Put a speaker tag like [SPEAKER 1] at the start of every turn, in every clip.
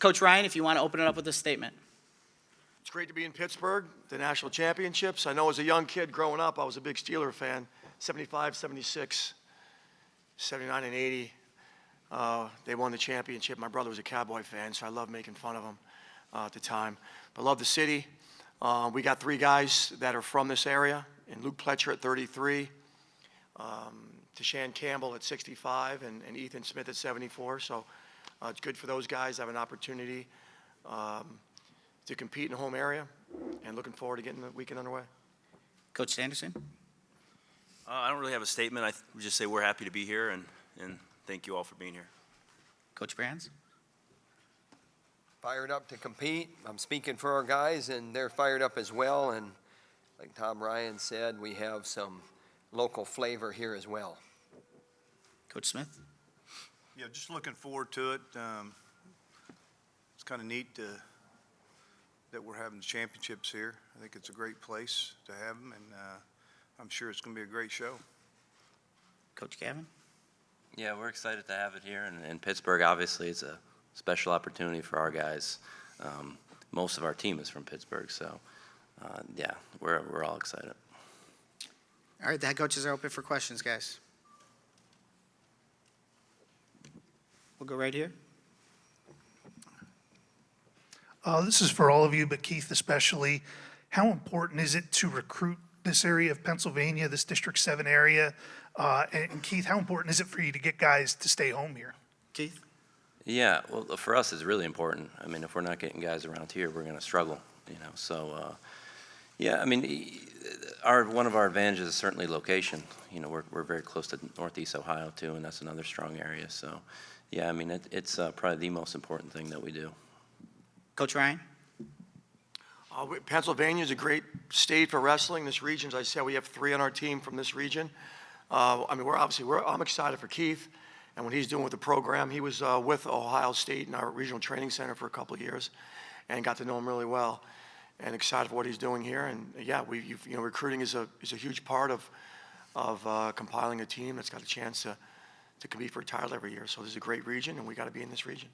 [SPEAKER 1] Coach Ryan, if you want to open it up with a statement.
[SPEAKER 2] It's great to be in Pittsburgh, the national championships. I know as a young kid growing up, I was a big Steeler fan, 75, 76, 79, and 80. They won the championship. My brother was a Cowboy fan, so I loved making fun of him at the time. But love the city. We got 3 guys that are from this area, and Luke Pletcher at 33, Tashan Campbell at 65, and Ethan Smith at 74. So it's good for those guys to have an opportunity to compete in the home area, and looking forward to getting the weekend underway.
[SPEAKER 1] Coach Sanderson?
[SPEAKER 3] I don't really have a statement. I would just say we're happy to be here, and thank you all for being here.
[SPEAKER 1] Coach Brands?
[SPEAKER 4] Fired up to compete. I'm speaking for our guys, and they're fired up as well. And like Tom Ryan said, we have some local flavor here as well.
[SPEAKER 1] Coach Smith?
[SPEAKER 5] Yeah, just looking forward to it. It's kind of neat that we're having the championships here. I think it's a great place to have them, and I'm sure it's going to be a great show.
[SPEAKER 1] Coach Gavin?
[SPEAKER 6] Yeah, we're excited to have it here, and in Pittsburgh, obviously, it's a special opportunity for our guys. Most of our team is from Pittsburgh, so yeah, we're all excited.
[SPEAKER 1] All right, the head coaches are open for questions, guys. We'll go right here.
[SPEAKER 7] This is for all of you, but Keith especially. How important is it to recruit this area of Pennsylvania, this District 7 area? And Keith, how important is it for you to get guys to stay home here?
[SPEAKER 1] Keith?
[SPEAKER 6] Yeah, well, for us, it's really important. I mean, if we're not getting guys around here, we're going to struggle, you know. So, yeah, I mean, one of our advantages is certainly location. You know, we're very close to Northeast Ohio, too, and that's another strong area. So, yeah, I mean, it's probably the most important thing that we do.
[SPEAKER 1] Coach Ryan?
[SPEAKER 2] Pennsylvania is a great state for wrestling. This region, as I said, we have 3 on our team from this region. I mean, I'm excited for Keith and what he's doing with the program. He was with Ohio State in our regional training center for a couple of years, and got to know him really well. And excited for what he's doing here. And yeah, you know, recruiting is a huge part of compiling a team that's got a chance to compete for a title every year. So this is a great region, and we got to be in this region.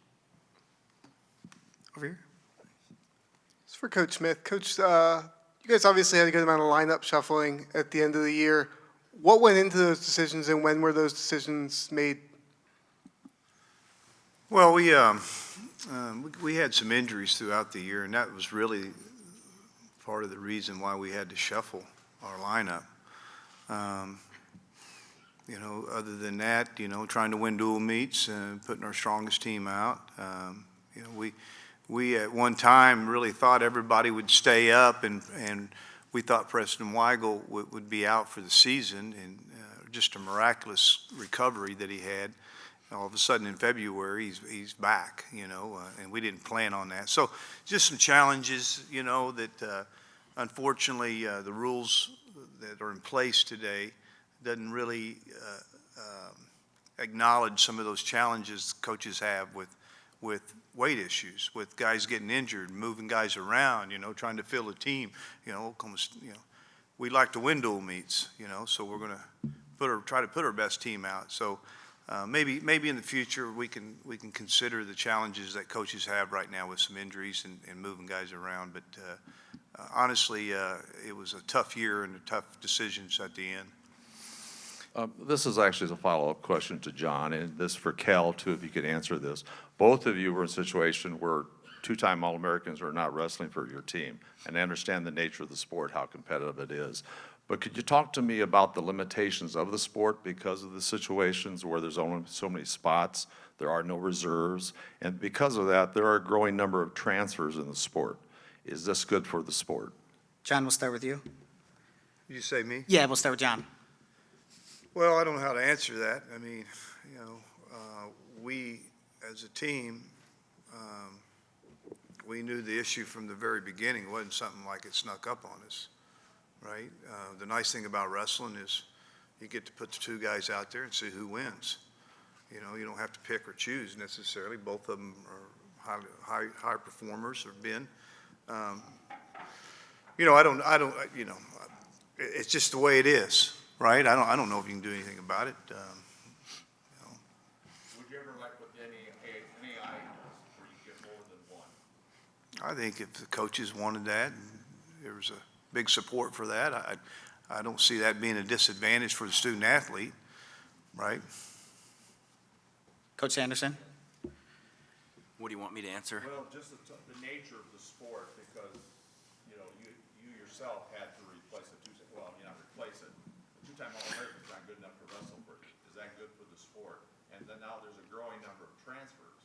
[SPEAKER 1] Over here.
[SPEAKER 8] It's for Coach Smith. Coach, you guys obviously had a good amount of lineup shuffling at the end of the year. What went into those decisions, and when were those decisions made?
[SPEAKER 5] Well, we had some injuries throughout the year, and that was really part of the reason why we had to shuffle our lineup. You know, other than that, you know, trying to win dual meets and putting our strongest team out. You know, we at one time really thought everybody would stay up, and we thought Preston Weigel would be out for the season, and just a miraculous recovery that he had. All of a sudden in February, he's back, you know, and we didn't plan on that. So just some challenges, you know, that unfortunately the rules that are in place today doesn't really acknowledge some of those challenges coaches have with weight issues, with guys getting injured, moving guys around, you know, trying to fill a team, you know, we like to win dual meets, you know, so we're going to try to put our best team out. So maybe in the future we can consider the challenges that coaches have right now with some injuries and moving guys around. But honestly, it was a tough year and tough decisions at the end.
[SPEAKER 9] This is actually a follow-up question to John, and this for Cael, too, if you could answer this. Both of you were in a situation where 2-time All-Americans are not wrestling for your team, and I understand the nature of the sport, how competitive it is. But could you talk to me about the limitations of the sport because of the situations where there's only so many spots, there are no reserves, and because of that, there are a growing number of transfers in the sport. Is this good for the sport?
[SPEAKER 1] John, we'll start with you.
[SPEAKER 5] Did you say me?
[SPEAKER 1] Yeah, we'll start with John.
[SPEAKER 5] Well, I don't know how to answer that. I mean, you know, we as a team, we knew the issue from the very beginning. It wasn't something like it snuck up on us, right? The nice thing about wrestling is you get to put the 2 guys out there and see who wins. You know, you don't have to pick or choose necessarily. Both of them are high performers, or been. You know, I don't. You know, it's just the way it is. Right? I don't know if you can do anything about it. You know.
[SPEAKER 9] Would you ever, like with any where you get more than
[SPEAKER 5] I think if the coaches wanted that, and there was a big support for that, I don't see that being a disadvantage for the student athlete, right?
[SPEAKER 1] Coach Sanderson?
[SPEAKER 3] What do you want me to answer?
[SPEAKER 9] Well, just the nature of the sport, because, you know, you yourself had to replace not replace it. The two-time All-American's not good enough to wrestle for you. Is that good for the sport? And then now there's a growing number of transfers.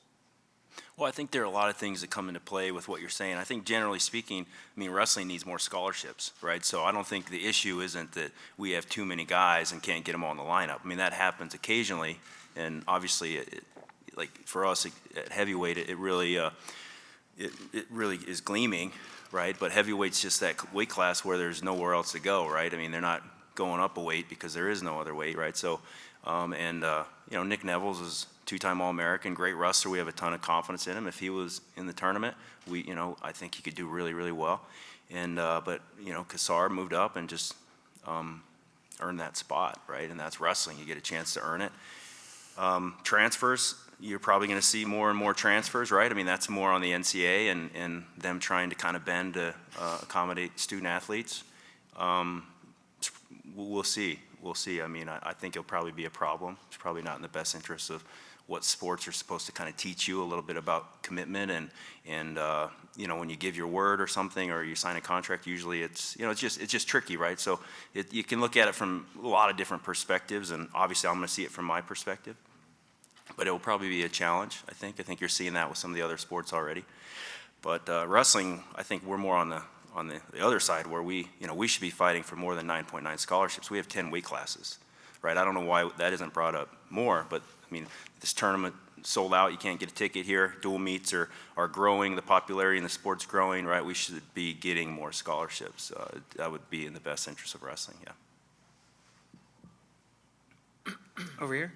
[SPEAKER 3] Well, I think there are a lot of things that come into play with what you're saying. I think generally speaking, I mean, wrestling needs more scholarships, right? So I don't think the issue isn't that we have too many guys and can't get them all in the lineup. I mean, that happens occasionally, and obviously, like for us at heavyweight, it really is gleaming, right? But heavyweight's just that weight class where there's nowhere else to go, right? I mean, they're not going up a weight because there is no other weight, right? So, you know, Nick Neville's is two-time All-American, great wrestler. We have a ton of confidence in him. If he was in the tournament, I think he could do really, really well. And but you know, Cassar moved up and just earned that spot, right? And that's wrestling. You get a chance to earn it. Transfers, you're probably going to see more and more transfers, right? I mean, that's more on the NCAA and them trying to kind of bend to accommodate student athletes. We'll see. We'll see. I mean, I think it'll probably be a problem. It's probably not in the best interest of what sports are supposed to kind of teach you a little bit about commitment and you know, when you give your word or something or you sign a contract, usually it's, you know, it's just tricky, right? So you can look at it from a lot of different perspectives, and obviously I'm going to see it from my perspective, but it will probably be a challenge. I think you're seeing that with some of the other sports already, but wrestling, I think we're more on the other side where we should be fighting for more than 9.9 scholarships. We have 10 weight classes, right? I don't know why that isn't brought up more, but I mean, this tournament sold out. You can't get a ticket here. Dual meets are growing. The popularity in the sport's growing, right? We should be getting more scholarships. That would be in the best interest of wrestling, yeah.
[SPEAKER 1] Over here?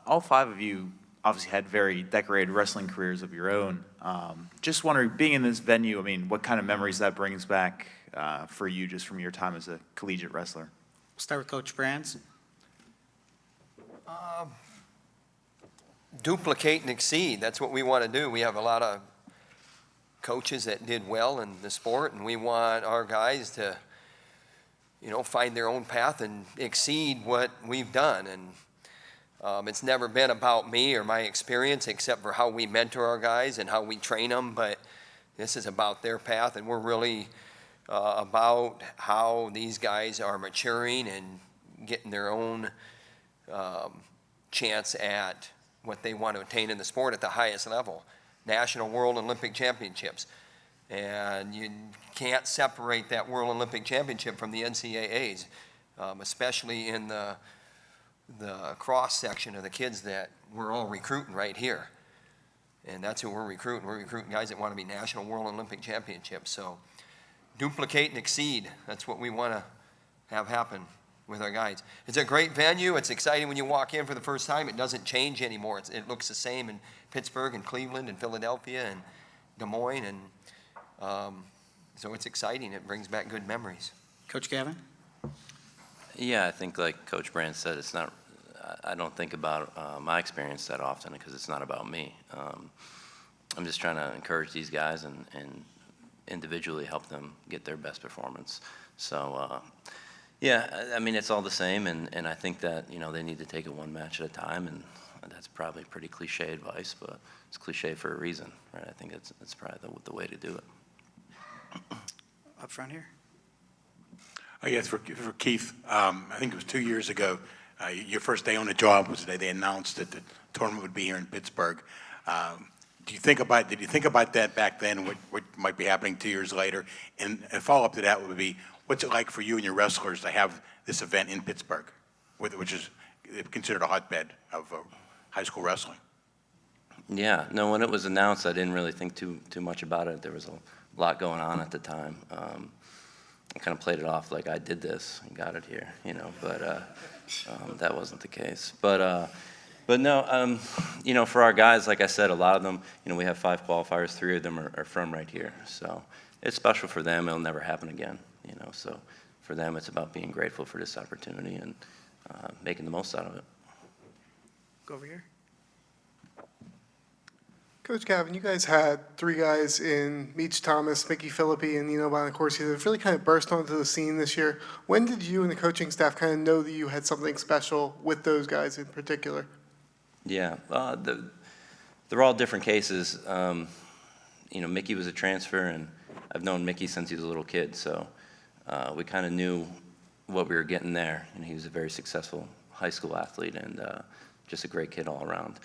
[SPEAKER 10] All five of you obviously had very decorated wrestling careers of your own. Just wondering, being in this venue, I mean, what kind of memories that brings back for you just from your time as a collegiate wrestler?
[SPEAKER 1] Start with Coach Brands.
[SPEAKER 4] Duplicate and exceed. That's what we want to do. We have a lot of coaches that did well in the sport, and we want our guys to, you know, find their own path and exceed what we've done. And it's never been about me or my experience, except for how we mentor our guys and how we train them. But this is about their path, and we're really about how these guys are maturing and getting their own chance at what they want to attain in the sport at the highest level, national, world, Olympic championships. And you can't separate that World Olympic Championship from the NCAAs, especially in the cross-section of the kids that we're all recruiting right here. And that's who we're recruiting. We're recruiting guys that want to be national, world, Olympic championships. So duplicate and exceed. That's what we want to have happen with our guys. It's a great venue. It's exciting when you walk in for the first time. It doesn't change anymore. It looks the same in Pittsburgh and Cleveland and Philadelphia and Des Moines. And so it's exciting. It brings back good memories.
[SPEAKER 1] Coach Gavin?
[SPEAKER 6] Yeah, I think like Coach Brand said, it's not, I don't think about my experience that often because it's not about me. I'm just trying to encourage these guys and individually help them get their best performance. So, yeah, I mean, it's all the same, and I think that, you know, they need to take it one match at a time, and that's probably pretty cliche advice, but it's cliche for a reason, right? I think it's probably the way to do it.
[SPEAKER 1] Up front here?
[SPEAKER 11] Oh, yes, for Keith. I think it was 2 years ago. Your first day on the job was the day they announced that the tournament would be here in Pittsburgh. Did you think about that back then? What might be happening 2 years later? And a follow-up to that would be, what's it like for you and your wrestlers to have this event in Pittsburgh, which is considered a hotbed of high school wrestling?
[SPEAKER 6] Yeah, no, when it was announced, I didn't really think too much about it. There was a lot going on at the time. I kind of played it off like I did this and got it here, you know, but that wasn't the case. But no, you know, for our guys, like I said, a lot of them, you know, we have 5 qualifiers, 3 of them are from right here. So it's special for them. It'll never happen again, you know. So for them, it's about being grateful for this opportunity and making the most out of it.
[SPEAKER 1] Go over here.
[SPEAKER 8] Coach Gavin, you guys had three guys in Meach Thomas, Mickey Philippi, and Nino Bonacorsi that have really kind of burst onto the scene this year. When did you and the coaching staff kind of know that you had something special with those guys in particular?
[SPEAKER 6] Yeah, they're all different cases. Mickey was a transfer, and I've known Mickey since he was a little kid, so we kind of knew what we were getting there, and he was a very successful high school athlete and just a great kid all around.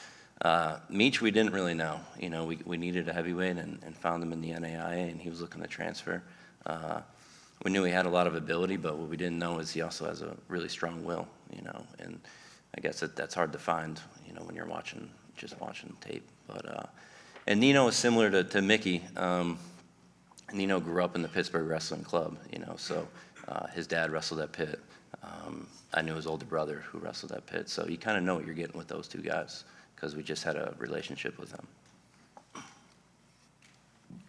[SPEAKER 6] Meach, we didn't really know. We needed a heavyweight and found him in the NAIA, and he was looking to transfer. We knew he had a lot of ability, but what we didn't know is he also has a really strong will, and I guess that's hard to find, when you're just watching tape. But and Nino is similar to Mickey. Nino grew up in the Pittsburgh Wrestling Club, so his dad wrestled at Pitt. I knew his older brother who wrestled at Pitt, so you kind of know what you're getting with those two guys because we just had a relationship with them.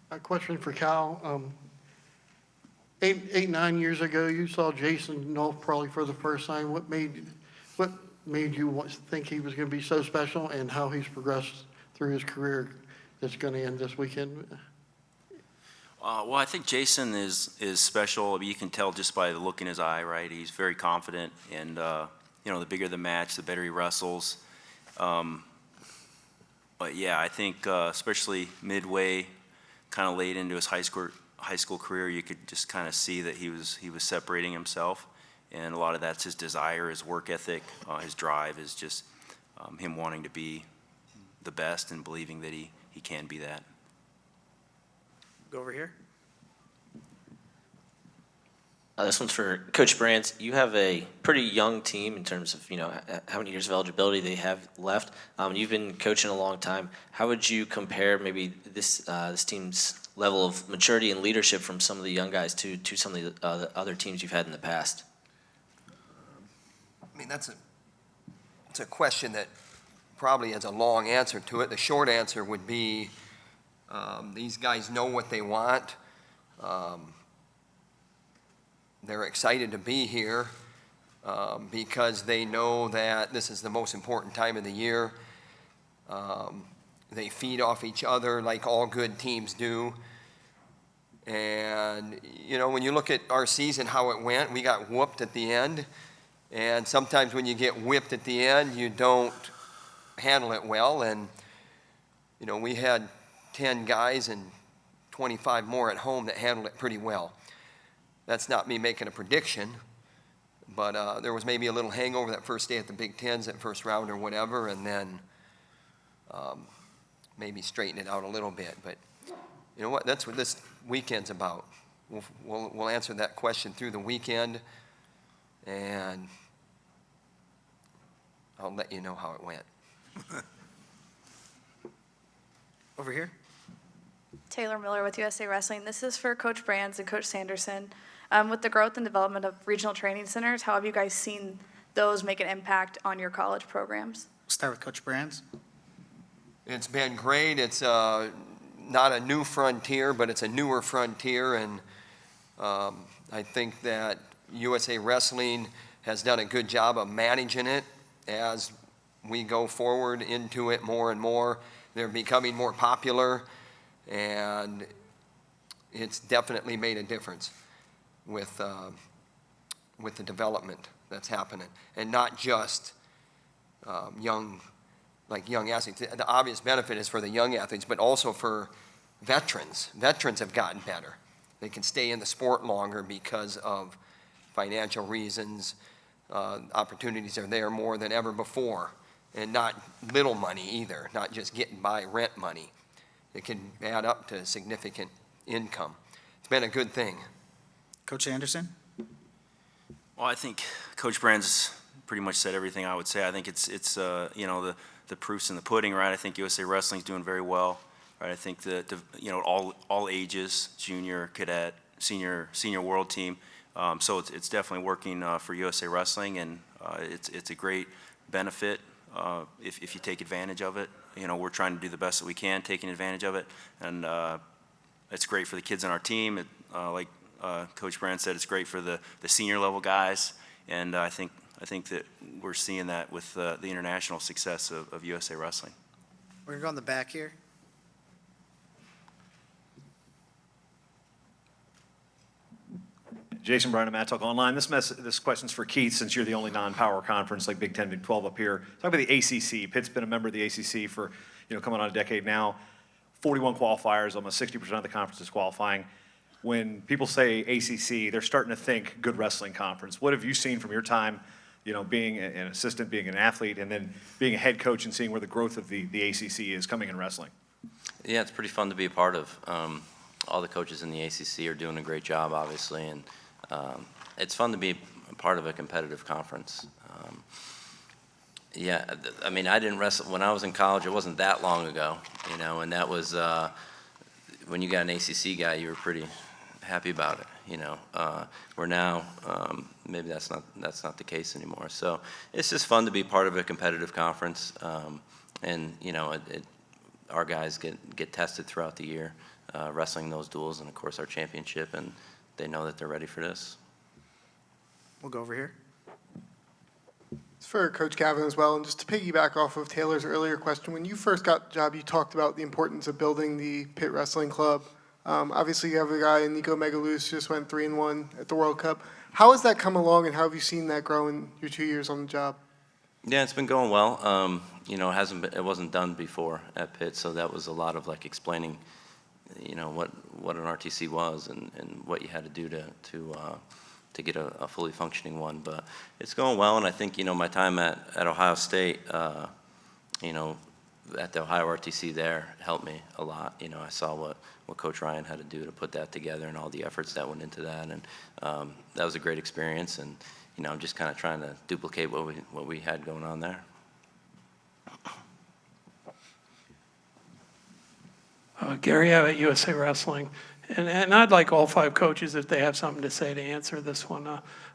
[SPEAKER 12] A question for Cael. 9 years ago, you saw Jason Nolf probably for the first time. What made you think he was going to be so special, and how he's progressed through his career that's going to end this weekend?
[SPEAKER 3] Well, I think Jason is special. I mean, you can tell just by the look in his eye, right? He's very confident, and the bigger the match, the better he wrestles. But yeah, I think especially midway, kind of late into his high school career, you could just kind of see that he was separating himself, and a lot of that's his desire, his work ethic, his drive is just him wanting to be the best and believing that he can be that.
[SPEAKER 1] Go over here.
[SPEAKER 13] This one's for Coach Brands. You have a pretty young team in terms of how many years of eligibility they have left. You've been coaching a long time. How would you compare maybe this team's level of maturity and leadership from some of the young guys to some of the other teams you've had in the past?
[SPEAKER 4] I mean, that's a question that probably has a long answer to it. The short answer would be these guys know what they want. They're excited to be here because they know that this is the most important time of the year. They feed off each other like all good teams do. And, when you look at our season, how it went, we got whooped at the end. And sometimes when you get whipped at the end, you don't handle it well. And, we had 10 guys and 25 more at home that handled it pretty well. That's not me making a prediction, but there was maybe a little hangover that first day at the Big Tens, that first round or whatever, and then maybe straighten it out a little bit. But you know what? That's what this weekend's about. We'll answer that question through the weekend, and I'll let you know how it went.
[SPEAKER 1] Over here.
[SPEAKER 14] Taylor Miller with USA Wrestling. This is for Coach Brands and Coach Sanderson. With the growth and development of regional training centers, how have you guys seen those make an impact on your college programs?
[SPEAKER 1] Start with Coach Brands.
[SPEAKER 4] It's been great. It's not a new frontier, but it's a newer frontier, and I think that USA Wrestling has done a good job of managing it as we go forward into it more and more. They're becoming more popular, and it's definitely made a difference with the development that's happening, and not just young athletes. The obvious benefit is for the young athletes, but also for veterans. Veterans have gotten better. They can stay in the sport longer because of financial reasons. Opportunities are there more than ever before, and not little money either, not just getting by rent money. It can add up to significant income. It's been a good thing.
[SPEAKER 1] Coach Anderson.
[SPEAKER 3] Well, I think Coach Brands pretty much said everything I would say. I think it's the proof's in the pudding, right? I think USA Wrestling's doing very well, right? I think that all ages, junior, cadet, senior world team. So it's definitely working for USA Wrestling, and it's a great benefit if you take advantage of it. We're trying to do the best that we can, taking advantage of it, and it's great for the kids on our team. Like Coach Brand said, it's great for the senior level guys, and I think that we're seeing that with the international success of USA Wrestling.
[SPEAKER 1] We're gonna go in the back here.
[SPEAKER 15] Jason Bryan, Matt Talk Online. This question's for Keith, since you're the only non-power conference like Big Ten, Big 12 up here. Talk about the ACC. Pitt's been a member of the ACC for, coming on a decade now. 41 qualifiers, almost 60% of the conference is qualifying. When people say ACC, they're starting to think good wrestling conference. What have you seen from your time, being an assistant, being an athlete, and then being a head coach and seeing where the growth of the ACC is coming in wrestling?
[SPEAKER 6] Yeah, it's pretty fun to be a part of. All the coaches in the ACC are doing a great job, obviously, and it's fun to be a part of a competitive conference. I mean, I didn't wrestle when I was in college. It wasn't that long ago, and that was when you got an ACC guy, you were pretty happy about it. Where now, maybe that's not the case anymore. So it's just fun to be part of a competitive conference, and our guys get tested throughout the year, wrestling those duels, and of course our championship, and they know that they're ready for this.
[SPEAKER 1] We'll go over here.
[SPEAKER 8] It's for Coach Gavin as well, and just to piggyback off of Taylor's earlier question, when you first got the job, you talked about the importance of building the Pitt Wrestling Club. Obviously, you have a guy, Nico Megalous, just went 3-1 at the World Cup. How has that come along, and how have you seen that grow in your 2 years on the job?
[SPEAKER 6] Yeah, it's been going well. It wasn't done before at Pitt, so that was a lot of explaining, what an RTC was and what you had to do to get a fully functioning one. But it's going well, and I think my time at Ohio State, at the Ohio RTC there helped me a lot. I saw what Coach Ryan had to do to put that together and all the efforts that went into that, and that was a great experience. And I'm just kind of trying to duplicate what we had going on there.
[SPEAKER 16] Gary Abbott, USA Wrestling. And I'd like all 5 coaches, if they have something to say, to answer this one.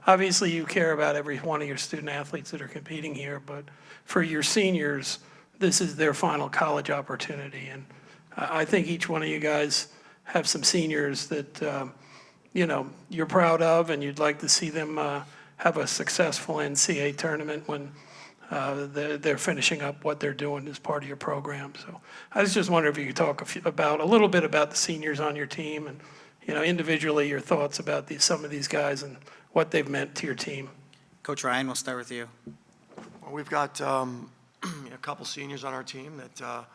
[SPEAKER 16] Obviously, you care about every one of your student athletes that are competing here, but for your seniors, this is their final college opportunity. And I think each one of you guys have some seniors that, you're proud of, and you'd like to see them have a successful NCAA tournament when they're finishing up what they're doing as part of your program. So I was just wondering if you could talk a little bit about the seniors on your team, and individually your thoughts about some of these guys and what they've meant to your team.
[SPEAKER 1] Coach Ryan, we'll start with you.
[SPEAKER 2] Well, we've got a couple seniors on our team that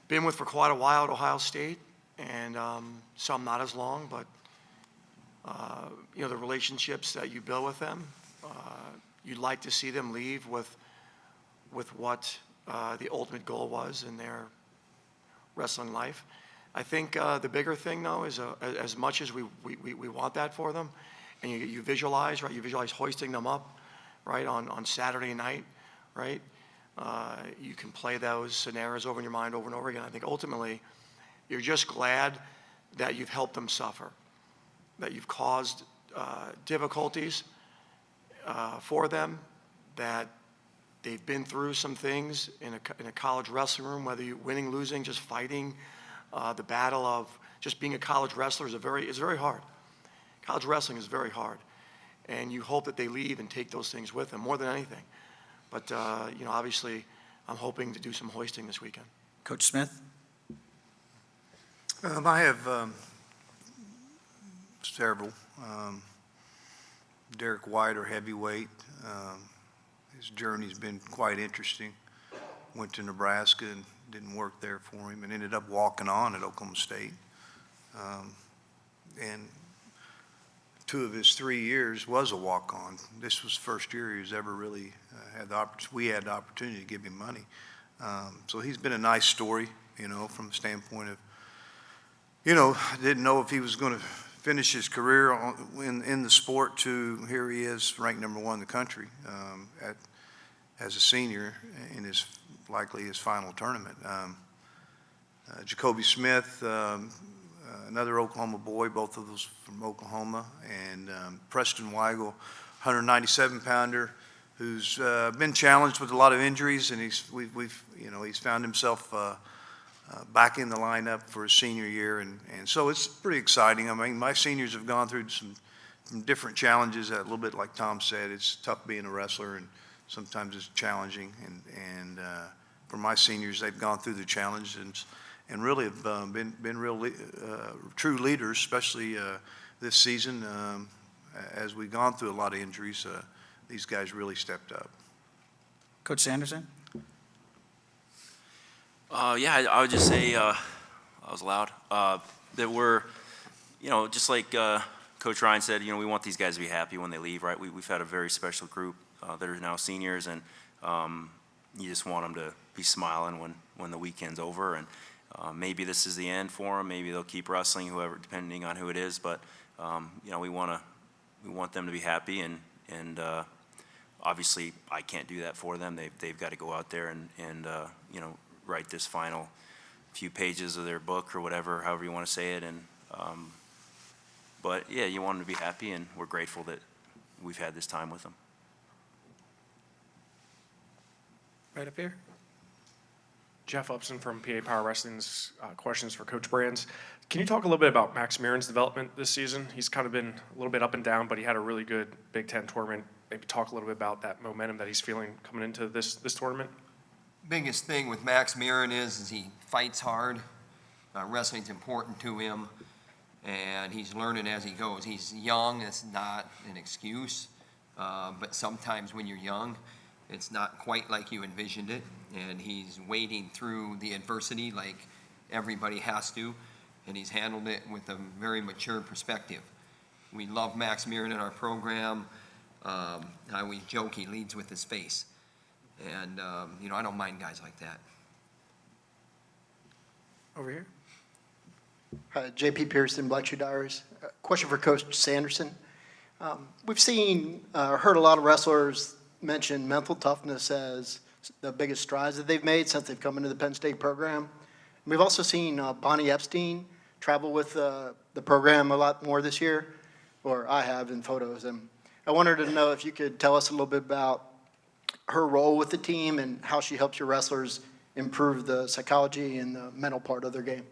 [SPEAKER 2] been with for quite a while at Ohio State, and some not as long, but the relationships that you build with them, you'd like to see them leave with what the ultimate goal was in their wrestling life. I think the bigger thing, though, is as much as we want that for them, and you visualize, right? You visualize hoisting them up, right, on Saturday night, right? You can play those scenarios over in your mind over and over again. I think ultimately, you're just glad that you've helped them suffer, that you've caused difficulties for them, that they've been through some things in a college wrestling room, whether you're winning, losing, just fighting. The battle of just being a college wrestler is very hard. College wrestling is very hard, and you hope that they leave and take those things with them more than anything. But obviously, I'm hoping to do some hoisting this weekend.
[SPEAKER 1] Coach Smith?
[SPEAKER 5] I have several. Derek White, our heavyweight. His journey's been quite interesting. Went to Nebraska and didn't work there for him, and ended up walking on at Oklahoma State. And 2 of his 3 years was a walk-on. This was the first year he was ever really we had the opportunity to give him money. So he's been a nice story, from the standpoint of, I didn't know if he was going to finish his career in the sport, to here he is ranked #1 in the country as a senior in likely his final tournament. Jacoby Smith, another Oklahoma boy, both of those from Oklahoma, and Preston Weigel, 197-pounder, who's been challenged with a lot of injuries, and he's found himself back in the lineup for his senior year, and so it's pretty exciting. I mean, my seniors have gone through some different challenges. A little bit like Tom said, it's tough being a wrestler, and sometimes it's challenging. And for my seniors, they've gone through the challenge and really have been real true leaders, especially this season. as we've gone through a lot of injuries, these guys really stepped up.
[SPEAKER 1] Coach Sanderson?
[SPEAKER 3] Yeah, I would just say, I was loud, that we're, just like Coach Ryan said, we want these guys to be happy when they leave, right? We've had a very special group that are now seniors, and you just want them to be smiling when the weekend's over. And maybe this is the end for them. Maybe they'll keep wrestling, whoever, depending on who it is. But we want them to be happy, and obviously I can't do that for them. They've got to go out there and write this final few pages of their book or whatever, however you want to say it. And but yeah, you want them to be happy, and we're grateful that we've had this time with them.
[SPEAKER 1] Right up here.
[SPEAKER 17] Jeff Upson from PA Power Wrestling's questions for Coach Brands. Can you talk a little bit about Max Mirren's development this season? He's kind of been a little bit up and down, but he had a really good Big Ten tournament. Maybe talk a little bit about that momentum that he's feeling coming into this tournament.
[SPEAKER 4] Biggest thing with Max Mirren is he fights hard. Wrestling's important to him, and he's learning as he goes. He's young. It's not an excuse, but sometimes when you're young, it's not quite like you envisioned it, and he's wading through the adversity like everybody has to, and he's handled it with a very mature perspective. We love Max Mirren in our program. I always joke he leads with his face, and I don't mind guys like that.
[SPEAKER 1] Over here.
[SPEAKER 18] J.P. Pearson, Black Shoe Diaries. Question for Coach Sanderson. We've seen, heard a lot of wrestlers mention mental toughness as the biggest strides that they've made since they've come into the Penn State program. We've also seen Bonnie Epstein travel with the program a lot more this year, or I have in photos. And I wanted to know if you could tell us a little bit about her role with the team and how she helps your wrestlers improve the psychology and the mental part of their game.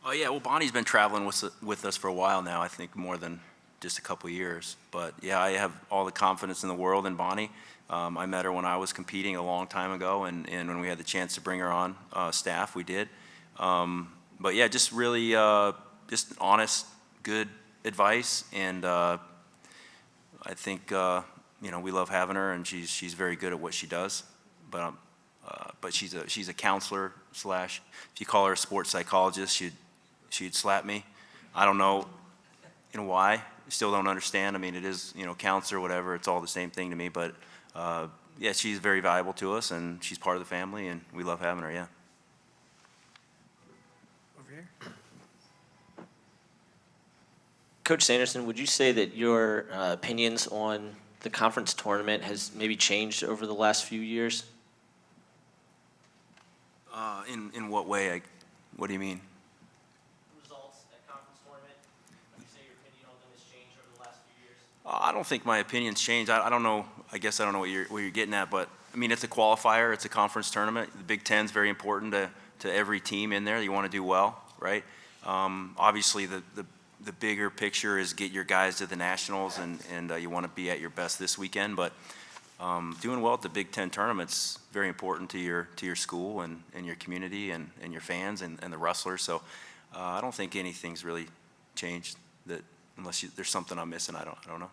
[SPEAKER 3] Oh yeah, well Bonnie's been traveling with us for a while now. I think more than just a couple years. But yeah, I have all the confidence in the world in Bonnie. I met her when I was competing a long time ago, and when we had the chance to bring her on staff, we did. But yeah, just really just honest, good advice, and I think we love having her, and she's very good at what she does. But she's a counselor slash, if you call her a sports psychologist, she'd slap me. I don't know why. Still don't understand. I mean, it is, counselor, whatever. It's all the same thing to me. But yeah, she's very valuable to us, and she's part of the family, and we love having her. Yeah.
[SPEAKER 1] Over here.
[SPEAKER 13] Coach Sanderson, would you say that your opinions on the conference tournament has maybe changed over the last few years?
[SPEAKER 3] In what way? What do you mean?
[SPEAKER 13] Results at conference tournament. Would you say your opinion on them has changed over the last few years?
[SPEAKER 3] I don't think my opinion's changed. I don't know. I guess I don't know what you're getting at, but I mean, it's a qualifier. It's a conference tournament. The Big Ten's very important to every team in there. You want to do well, right? Obviously, the bigger picture is get your guys to the nationals, and you want to be at your best this weekend. But doing well at the Big Ten tournament's very important to your school and your community and your fans and the wrestlers. So I don't think anything's really changed. That unless there's something I'm missing, I don't know.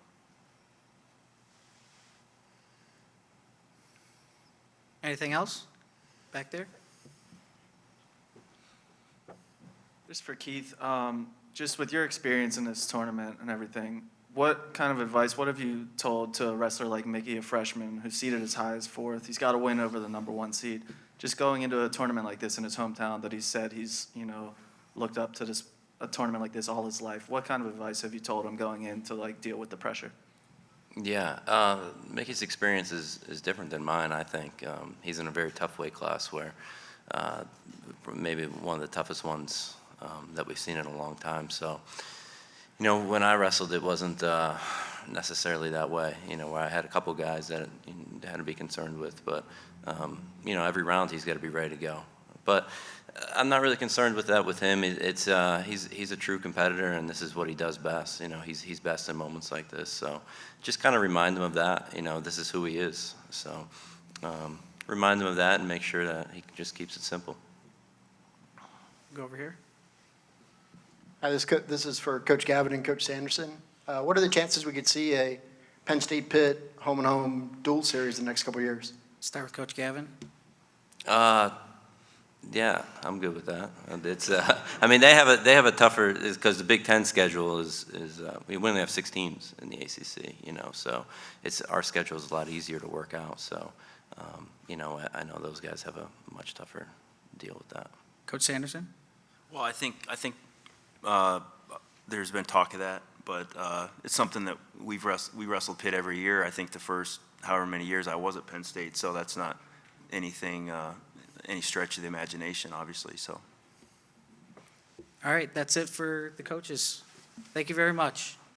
[SPEAKER 1] Anything else? Back there?
[SPEAKER 19] Just for Keith, just with your experience in this tournament and everything, what kind of advice, what have you told to a wrestler like Mickey, a freshman, who's seeded as high as 4th? He's got to win over the #1 seed. Just going into a tournament like this in his hometown that he said he's, looked up to a tournament like this all his life. What kind of advice have you told him going in to, deal with the pressure?
[SPEAKER 6] Yeah, Mickey's experience is different than mine, I think. He's in a very tough weight class where maybe one of the toughest ones that we've seen in a long time. So, when I wrestled, it wasn't necessarily that way, where I had a couple guys that I had to be concerned with. But, every round he's got to be ready to go. But I'm not really concerned with that with him. He's a true competitor, and this is what he does best. He's best in moments like this. So just kind of remind him of that. This is who he is. So remind him of that and make sure that he just keeps it simple.
[SPEAKER 1] Go over here.
[SPEAKER 18] This is for Coach Gavin and Coach Sanderson. What are the chances we could see a Penn State Pitt home and home dual series in the next couple of years?
[SPEAKER 1] Start with Coach Gavin.
[SPEAKER 6] Yeah, I'm good with that. It's, I mean, they have a tougher, because the Big Ten schedule is we only have 6 teams in the ACC, you know, so our schedule is a lot easier to work out. So, you know, I know those guys have a much tougher deal with that.
[SPEAKER 1] Coach Sanderson?
[SPEAKER 3] Well, I think there's been talk of that, but it's something that we wrestled Pitt every year. I think the first however many years I was at Penn State, so that's not anything, any stretch of the imagination, obviously. So.
[SPEAKER 1] All right, that's it for the coaches. Thank you very much.